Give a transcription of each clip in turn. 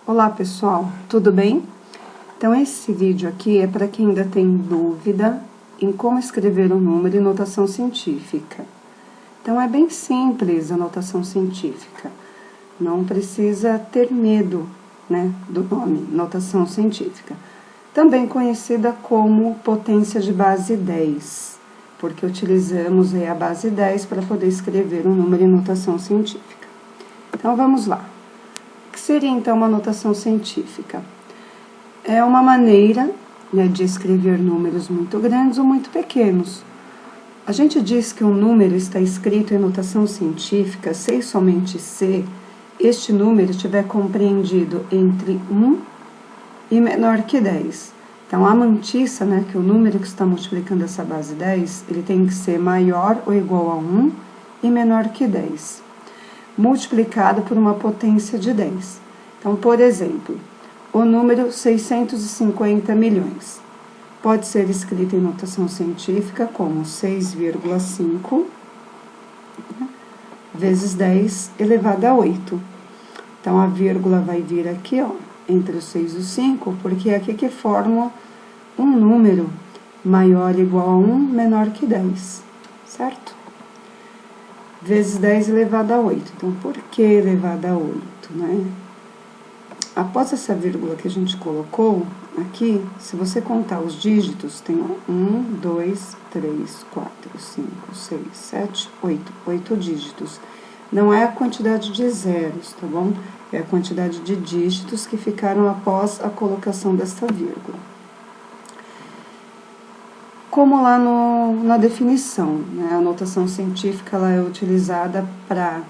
Olá pessoal, tudo bem? Então esse vídeo aqui é para quem ainda tem dúvida em como escrever um número em notação científica. Então é bem simples a notação científica, não precisa ter medo, né, do nome, notação científica. Também conhecida como potência de base 10, porque utilizamos a base 10 para poder escrever um número em notação científica. Então vamos lá. O que seria então uma notação científica? É uma maneira, né, de escrever números muito grandes ou muito pequenos. A gente diz que um número está escrito em notação científica se e somente se este número estiver compreendido entre 1 e menor que 10. Então, a mantiça, né, que o número que está multiplicando essa base 10, ele tem que ser maior ou igual a 1 e menor que 10. Multiplicado por uma potência de 10. Então, por exemplo, o número 650 milhões pode ser escrito em notação científica como 6,5 vezes 10 elevado a 8. Então, a vírgula vai vir aqui, ó, entre o 6 e o 5, porque é aqui que forma um número maior ou igual a 1, menor que 10, certo? Vezes 10 elevado a 8. Então, por que elevado a 8, né? Após essa vírgula que a gente colocou aqui, se você contar os dígitos, tem 1, 2, 3, 4, 5, 6, 7, 8. 8 dígitos. Não é a quantidade de zeros, tá bom? É a quantidade de dígitos que ficaram após a colocação dessa vírgula. Como lá na definição, né, a notação científica ela é utilizada para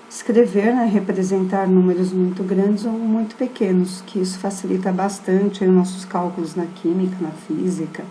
escrever, né, representar números muito grandes ou muito pequenos, que isso facilita bastante os nossos cálculos na química, na física,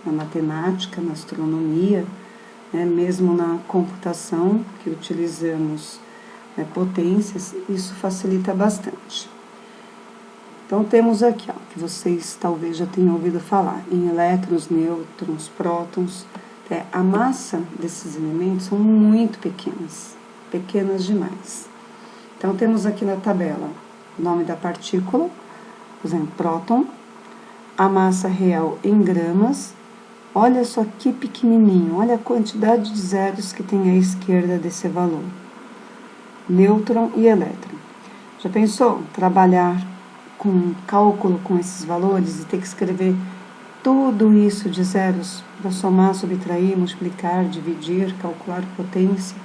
na matemática, na astronomia, né, mesmo na computação, que utilizamos, né, potências, isso facilita bastante. Então, temos aqui, ó, que vocês talvez já tenham ouvido falar, em elétrons, nêutrons, prótons. A massa desses elementos são muito pequenas, pequenas demais. Então, temos aqui na tabela o nome da partícula, por exemplo, próton, a massa real em gramas. Olha só que pequenininho, olha a quantidade de zeros que tem à esquerda desse valor. Nêutron e elétron. Já pensou trabalhar com cálculo com esses valores e ter que escrever tudo isso de zeros para somar, subtrair, multiplicar, dividir, calcular potência?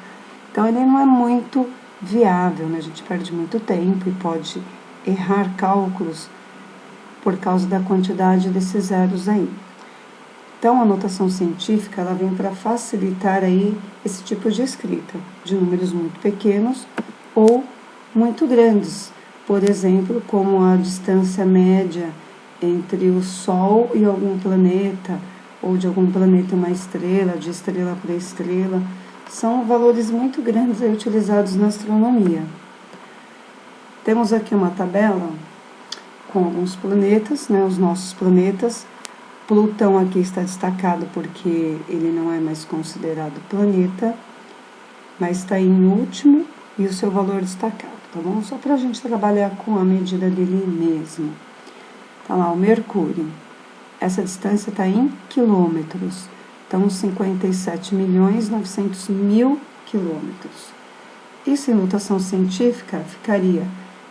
Então, ele não é muito viável, né? A gente perde muito tempo e pode errar cálculos por causa da quantidade desses zeros aí. Então, a notação científica, ela vem para facilitar aí esse tipo de escrita, de números muito pequenos ou muito grandes. Por exemplo, como a distância média entre o Sol e algum planeta, ou de algum planeta e uma estrela, de estrela para estrela, são valores muito grandes aí utilizados na astronomia. Temos aqui uma tabela com alguns planetas, né, os nossos planetas. Plutão aqui está destacado porque ele não é mais considerado planeta, mas está em último e o seu valor destacado, tá bom? Só para a gente trabalhar com a medida dele mesmo. Tá lá, o Mercúrio. Essa distância está em quilômetros. Então, 57.900.000 quilômetros. Isso em notação científica ficaria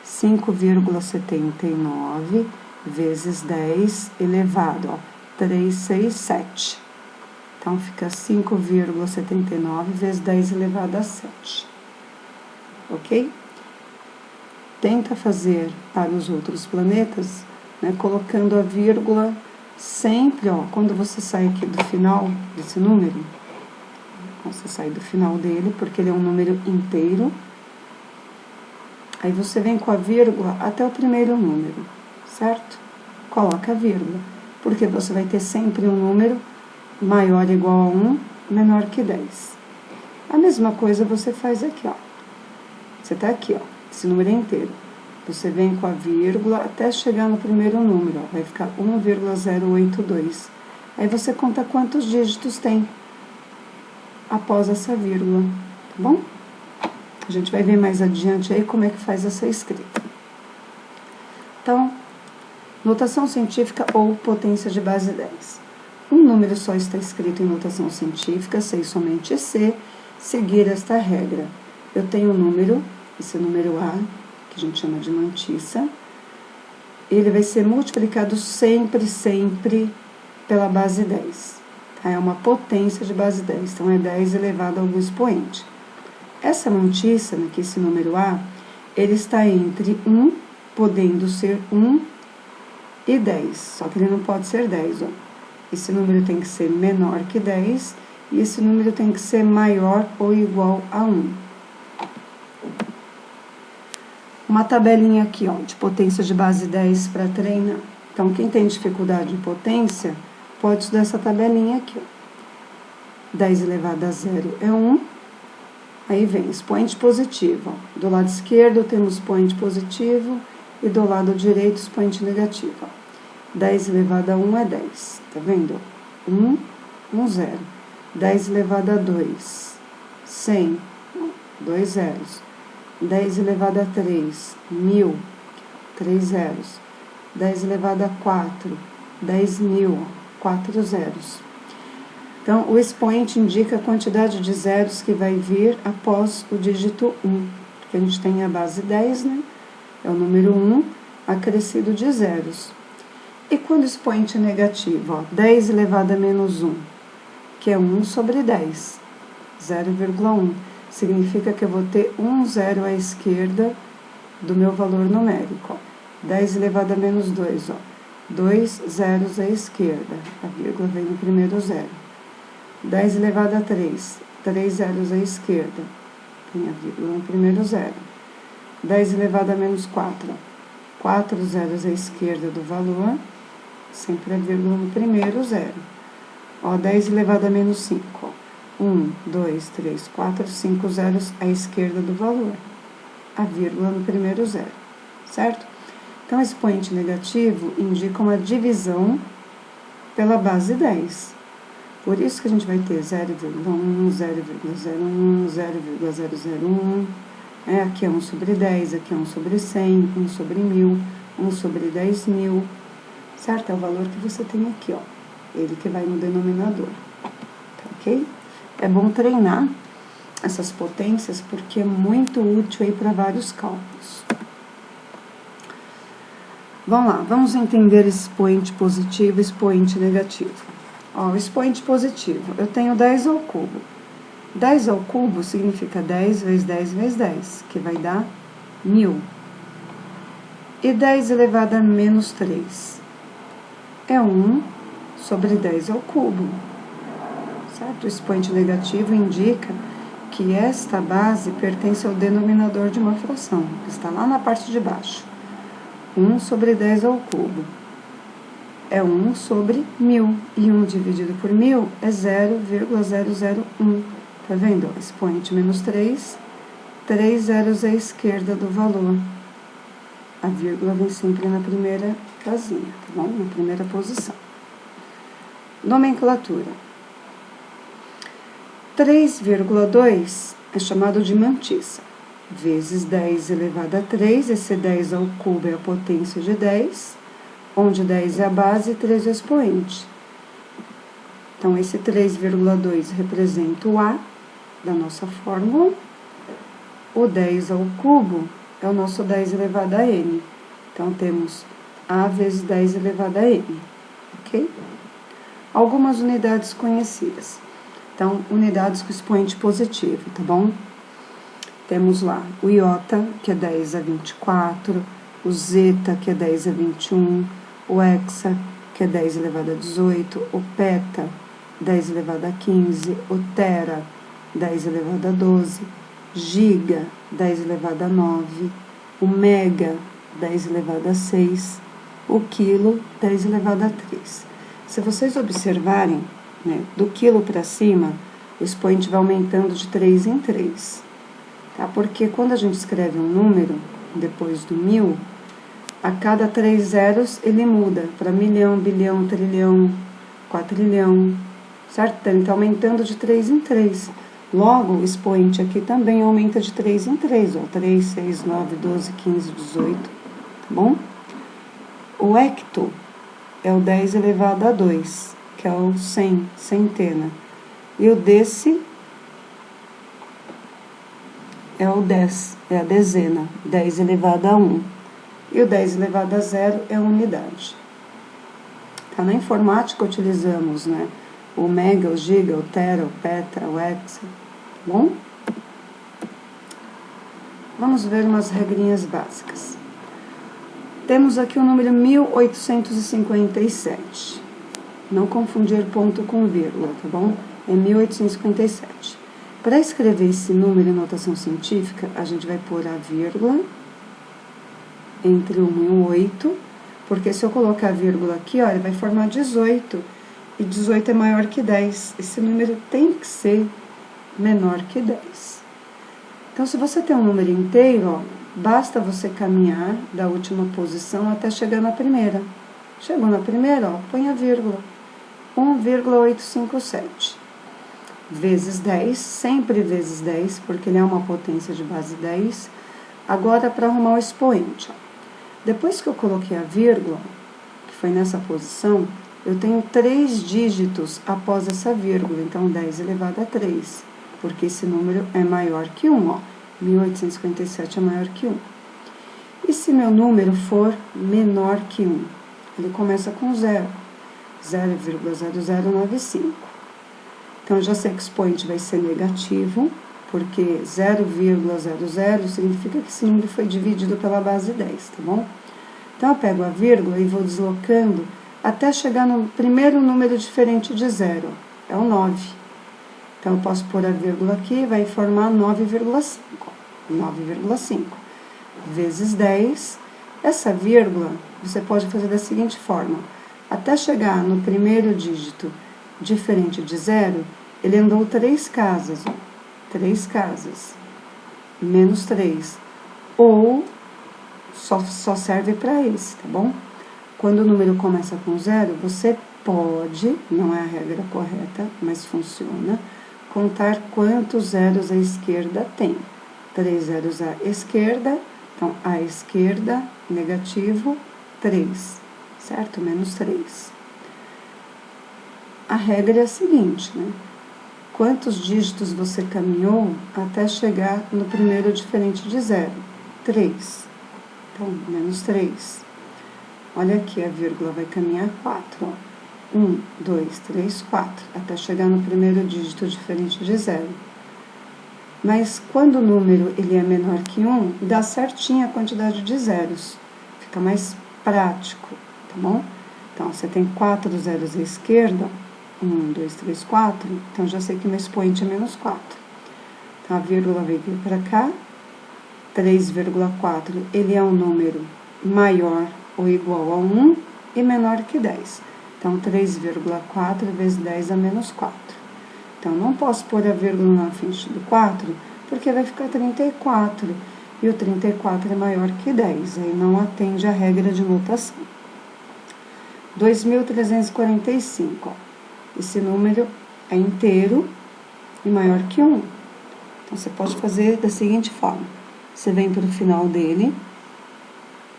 5,79 vezes 10 elevado a 367. Então, fica 5,79 vezes 10 elevado a 7. Ok? Tenta fazer para os outros planetas, né, colocando a vírgula sempre, ó, quando você sai aqui do final desse número, você sai do final dele, porque ele é um número inteiro, aí você vem com a vírgula até o primeiro número, certo? Coloca a vírgula, porque você vai ter sempre um número maior ou igual a 1, menor que 10. A mesma coisa você faz aqui, ó. Você tá aqui, ó, esse número é inteiro. Você vem com a vírgula até chegar no primeiro número, ó, vai ficar 1,082. Aí você conta quantos dígitos tem após essa vírgula, tá bom? A gente vai ver mais adiante aí como é que faz essa escrita. Notação científica ou potência de base 10. Um número só está escrito em notação científica, sei somente C, seguir esta regra. Eu tenho um número, esse número A, que a gente chama de mantissa, ele vai ser multiplicado sempre pela base 10. Tá? É uma potência de base 10, então é 10 elevado a algum expoente. Essa mantissa, aqui esse número A, ele está entre 1, podendo ser 1 e 10, só que ele não pode ser 10, ó. Esse número tem que ser menor que 10 e esse número tem que ser maior ou igual a 1. Uma tabelinha aqui, ó, de potência de base 10 para treinar. Então, quem tem dificuldade em potência, pode estudar essa tabelinha aqui, ó. 10 elevado a 0 é 1. Aí vem expoente positivo, ó. Do lado esquerdo temos expoente positivo e do lado direito expoente negativo, ó. 10 elevado a 1 é 10, tá vendo? 1, 1 0. 10 elevado a 2, 100, 2 zeros. 10 elevado a 3, 1000, 3 zeros. 10 elevado a 4, 10.000, 4 zeros. Então, o expoente indica a quantidade de zeros que vai vir após o dígito 1. Porque a gente tem a base 10, né? É o número 1 acrescido de zeros. E quando o expoente é negativo, ó, 10 elevado a menos 1, que é 1 sobre 10, 0,1. Significa que eu vou ter um zero à esquerda do meu valor numérico, ó. 10 elevado a menos 2, ó. 2 zeros à esquerda, a vírgula vem no primeiro zero. 10 elevado a 3, 3 zeros à esquerda, tem a vírgula no primeiro zero. 10 elevado a menos 4, 4 zeros à esquerda do valor, sempre a vírgula no primeiro zero. Ó, 10 elevado a menos 5, ó. 1, 2, 3, 4, 5 zeros à esquerda do valor, a vírgula no primeiro zero, certo? Então, expoente negativo indica uma divisão pela base 10. Por isso que a gente vai ter 0,1, 0,01, 0,001, aqui é 1 sobre 10, aqui é 1 sobre 100, 1 sobre 1000, 1 sobre 10.000, certo? É o valor que você tem aqui, ó, ele que vai no denominador, tá ok? É bom treinar essas potências porque é muito útil aí para vários cálculos. Vamos lá, vamos entender expoente positivo e expoente negativo. Ó, o expoente positivo, eu tenho 10 ao cubo. 10 ao cubo significa 10 vezes 10 vezes 10, que vai dar 1000. E 10 elevado a menos 3 é 1 sobre 10 ao cubo. Certo? O expoente negativo indica que esta base pertence ao denominador de uma fração, que está lá na parte de baixo. 1 sobre 10 ao cubo é 1 sobre 1000, e 1 dividido por 1000 é 0,001. Tá vendo? Expoente menos 3, 3 zeros à esquerda do valor. A vírgula vem sempre na primeira casinha, tá bom? Na primeira posição. Nomenclatura. 3,2 é chamado de mantissa, vezes 10 elevado a 3, esse 10 ao cubo é a potência de 10, onde 10 é a base e 3 é o expoente. Então, esse 3,2 representa o A da nossa fórmula, o 10 ao cubo é o nosso 10 elevado a N. Então, temos A vezes 10 elevado a N, ok? Algumas unidades conhecidas. Então, unidades com expoente positivo, tá bom? Temos lá o iota, que é 10 a 24, o zeta, que é 10 a 21, o hexa, que é 10 elevado a 18, o peta, 10 elevado a 15, o tera, 10 elevado a 12, giga, 10 elevado a 9, o mega, 10 elevado a 6, o quilo, 10 elevado a 3. Se vocês observarem, né, do quilo para cima, o expoente vai aumentando de 3 em 3, tá? Porque quando a gente escreve um número, depois do 1000, a cada 3 zeros ele muda para milhão, bilhão, trilhão, quatrilhão, certo? Ele está aumentando de 3 em 3. Logo, o expoente aqui também aumenta de 3 em 3, ó, 3, 6, 9, 12, 15, 18, tá bom? O hecto é o 10 elevado a 2, que é o 100, centena. E o desse é o 10, é a dezena, 10 elevado a 1. E o 10 elevado a 0 é a unidade. Tá? Na informática utilizamos, né, o mega, o giga, o tera, o peta, o hexa, tá bom? Vamos ver umas regrinhas básicas. Temos aqui o número 1857. Não confundir ponto com vírgula, tá bom? É 1857. Para escrever esse número em notação científica, a gente vai pôr a vírgula entre 1 e o 8, porque se eu colocar a vírgula aqui, ó, ele vai formar 18, e 18 é maior que 10. Esse número tem que ser menor que 10. Então, se você tem um número inteiro, ó, basta você caminhar da última posição até chegar na primeira. Chegou na primeira, ó, põe a vírgula. 1,857. Vezes 10, sempre vezes 10, porque ele é uma potência de base 10. Agora, para arrumar o expoente, ó. Depois que eu coloquei a vírgula, que foi nessa posição, eu tenho 3 dígitos após essa vírgula, então 10 elevado a 3, porque esse número é maior que 1, ó. 1857 é maior que 1. E se meu número for menor que 1? Ele começa com 0, 0,0095. Então, eu já sei que o expoente vai ser negativo, porque 0,00 significa que esse número foi dividido pela base 10, tá bom? Então, eu pego a vírgula e vou deslocando até chegar no primeiro número diferente de 0, é o 9. Então, eu posso pôr a vírgula aqui, vai formar 9,5. 9,5 vezes 10. Essa vírgula, você pode fazer da seguinte forma. Até chegar no primeiro dígito diferente de 0, ele andou 3 casas, ó. 3 casas, menos 3, ou só serve para esse, tá bom? Quando o número começa com 0, você pode, não é a regra correta, mas funciona, contar quantos zeros a esquerda tem. 3 zeros à esquerda, então à esquerda, negativo, 3, certo? Menos 3. A regra é a seguinte, né? Quantos dígitos você caminhou até chegar no primeiro diferente de 0? 3. Então, menos 3. Olha aqui, a vírgula vai caminhar 4, ó. 1, 2, 3, 4, até chegar no primeiro dígito diferente de 0. Mas quando o número ele é menor que 1, dá certinho a quantidade de zeros. Fica mais prático, tá bom? Então, você tem 4 zeros à esquerda, 1, 2, 3, 4, então já sei que meu expoente é menos 4. Então, a vírgula vai vir para cá, 3,4, ele é um número maior ou igual a 1 e menor que 10. Então, 3,4 vezes 10 a menos 4. Então, não posso pôr a vírgula na frente do 4, porque vai ficar 34, e o 34 é maior que 10, aí não atende a regra de notação. 2.345, ó. Esse número é inteiro e maior que 1. Então, você pode fazer da seguinte forma. Você vem para o final dele,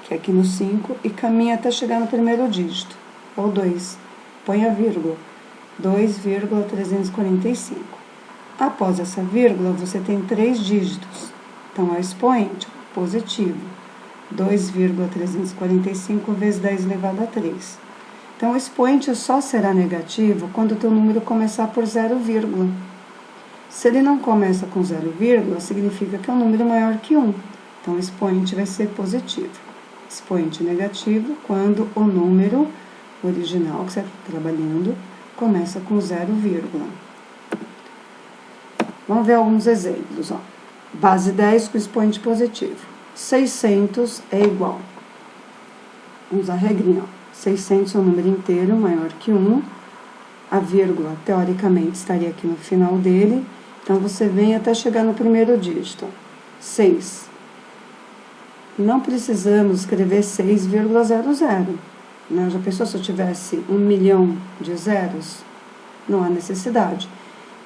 que é aqui no 5, e caminha até chegar no primeiro dígito, ou 2. Põe a vírgula, 2,345. Após essa vírgula, você tem 3 dígitos. Então, é o expoente positivo, 2,345 vezes 10 elevado a 3. Então, o expoente só será negativo quando o teu número começar por 0, se ele não começa com 0, significa que é um número maior que 1. Então, o expoente vai ser positivo. Expoente negativo quando o número original que você está trabalhando começa com 0, Vamos ver alguns exemplos, ó. Base 10 com expoente positivo. 600 é igual. Vamos usar a regrinha, ó. 600 é um número inteiro maior que 1. A vírgula, teoricamente, estaria aqui no final dele. Então, você vem até chegar no primeiro dígito. 6. Não precisamos escrever 6,00. Né? Já pensou se eu tivesse 1 milhão de zeros? Não há necessidade.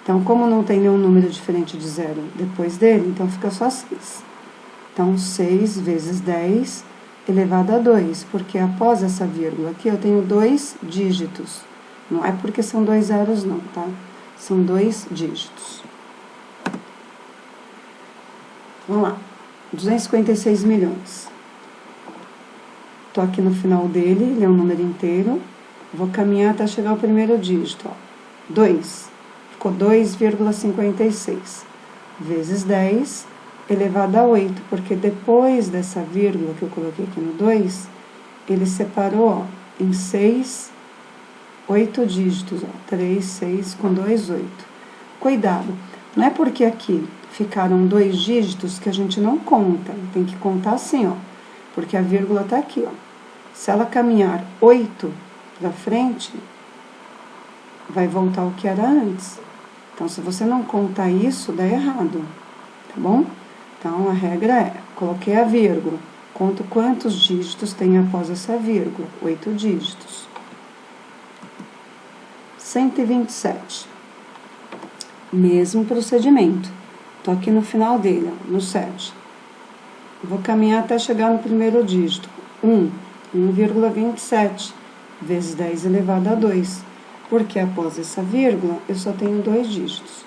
Então, como não tem nenhum número diferente de 0 depois dele, então fica só 6. Então, 6 vezes 10 elevado a 2, porque após essa vírgula aqui eu tenho 2 dígitos. Não é porque são 2 zeros não, tá? São 2 dígitos. Vamos lá. 256 milhões. Tô aqui no final dele, ele é um número inteiro. Vou caminhar até chegar ao primeiro dígito, ó. 2. Ficou 2,56. Vezes 10 elevado a 8, porque depois dessa vírgula que eu coloquei aqui no 2, ele separou, ó, em 8 dígitos, ó, 3, 6, com 2, 8. Cuidado, não é porque aqui ficaram 2 dígitos que a gente não conta, tem que contar assim, ó, porque a vírgula tá aqui, ó. Se ela caminhar 8 pra frente, vai voltar o que era antes. Então, se você não contar isso, dá errado, tá bom? Então, a regra é, coloquei a vírgula, conto quantos dígitos tem após essa vírgula, 8 dígitos. 127. Mesmo procedimento. Tô aqui no final dele, ó, no 7. Vou caminhar até chegar no primeiro dígito. 1,27 vezes 10 elevado a 2. Porque após essa vírgula, eu só tenho 2 dígitos.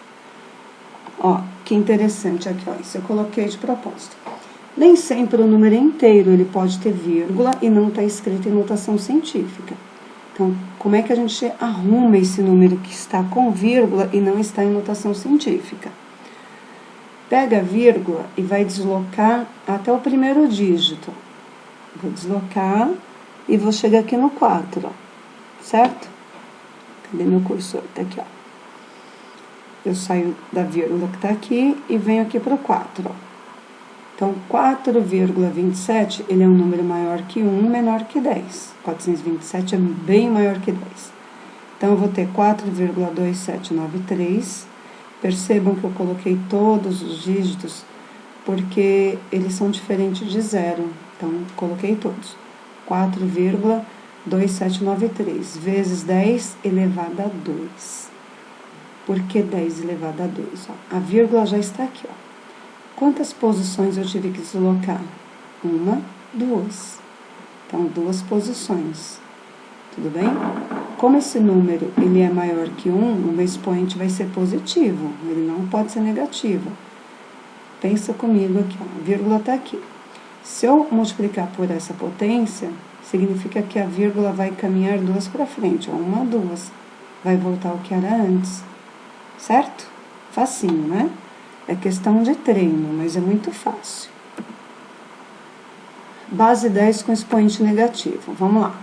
Ó, que interessante aqui, ó, isso eu coloquei de propósito. Nem sempre o número inteiro, ele pode ter vírgula e não tá escrito em notação científica. Então, como é que a gente arruma esse número que está com vírgula e não está em notação científica? Pega a vírgula e vai deslocar até o primeiro dígito. Vou deslocar e vou chegar aqui no 4, ó, certo? Cadê meu cursor? Tá aqui, ó. Eu saio da vírgula que tá aqui e venho aqui pro 4, ó. Então, 4,27, ele é um número maior que 1, menor que 10. 427 é bem maior que 10. Então, eu vou ter 4,2793. Percebam que eu coloquei todos os dígitos, porque eles são diferentes de zero. Então, coloquei todos. 4,2793 vezes 10 elevado a 2. Por que 10 elevado a 2? Ó, a vírgula já está aqui, ó. Quantas posições eu tive que deslocar? 1, 2. Então, 2 posições. Tudo bem? Como esse número ele é maior que 1, o meu expoente vai ser positivo. Ele não pode ser negativo. Pensa comigo aqui, ó. A vírgula está aqui. Se eu multiplicar por essa potência, significa que a vírgula vai caminhar 2 para frente. Ó, 1, 2. Vai voltar o que era antes. Certo? Facinho, né? É questão de treino, mas é muito fácil. Base 10 com expoente negativo. Vamos lá.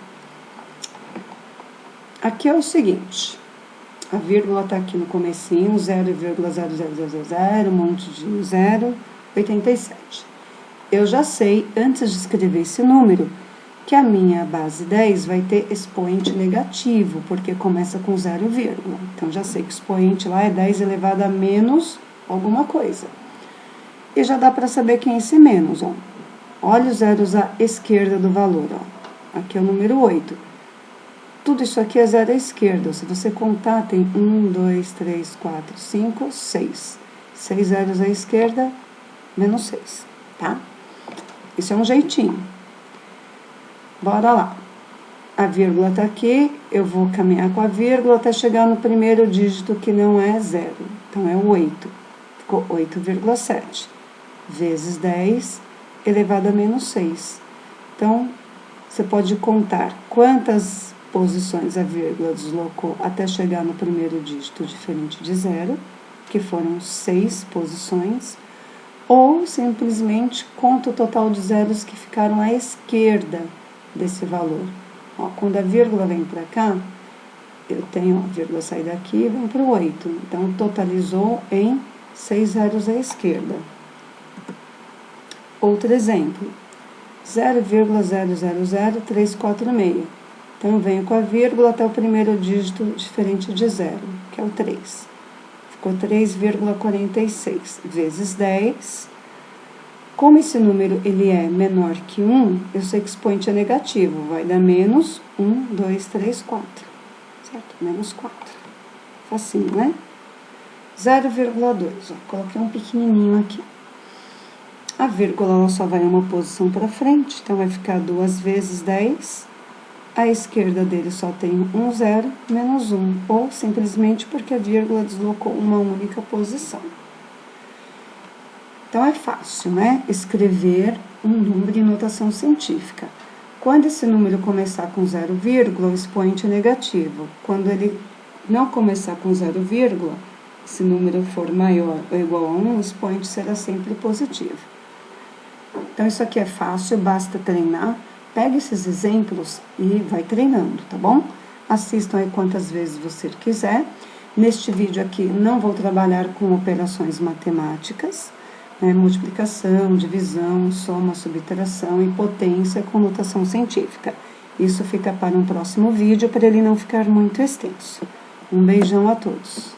Aqui é o seguinte. A vírgula está aqui no comecinho, 0,0000, um monte de 0,87. Eu já sei, antes de escrever esse número, que a minha base 10 vai ter expoente negativo, porque começa com 0, então já sei que o expoente lá é 10 elevado a menos alguma coisa. E já dá para saber quem é esse menos, ó. Olha os zeros à esquerda do valor, ó. Aqui é o número 8. Tudo isso aqui é zero à esquerda. Se você contar, tem 1, 2, 3, 4, 5, 6. 6 zeros à esquerda, menos 6, tá? Isso é um jeitinho. Bora lá. A vírgula tá aqui, eu vou caminhar com a vírgula até chegar no primeiro dígito que não é 0. Então, é o 8. Ficou 8,7 vezes 10 elevado a menos 6. Então, você pode contar quantas posições a vírgula deslocou até chegar no primeiro dígito diferente de 0, que foram 6 posições, ou simplesmente conta o total de zeros que ficaram à esquerda desse valor. Ó, quando a vírgula vem para cá, eu tenho a vírgula sair daqui e vem para o 8. Então, totalizou em 6 zeros à esquerda. Outro exemplo, 0,000346. Então, eu venho com a vírgula até o primeiro dígito diferente de 0, que é o 3. Ficou 3,46 vezes 10. Como esse número ele é menor que 1, eu sei que o expoente é negativo. Vai dar menos 1, 2, 3, 4. Certo? Menos 4. Facinho, né? 0,2. Coloquei um pequenininho aqui. A vírgula ela só vai uma posição para frente, então vai ficar 2 vezes 10. A esquerda dele só tem um zero menos 1, ou simplesmente porque a vírgula deslocou uma única posição. Então, é fácil, né? Escrever um número em notação científica. Quando esse número começar com 0, o expoente é negativo. Quando ele não começar com 0, esse número for maior ou igual a 1, o expoente será sempre positivo. Então, isso aqui é fácil, basta treinar. Pega esses exemplos e vai treinando, tá bom? Assistam aí quantas vezes você quiser. Neste vídeo aqui, não vou trabalhar com operações matemáticas, né? Multiplicação, divisão, soma, subtração e potência com notação científica. Isso fica para um próximo vídeo, para ele não ficar muito extenso. Um beijão a todos.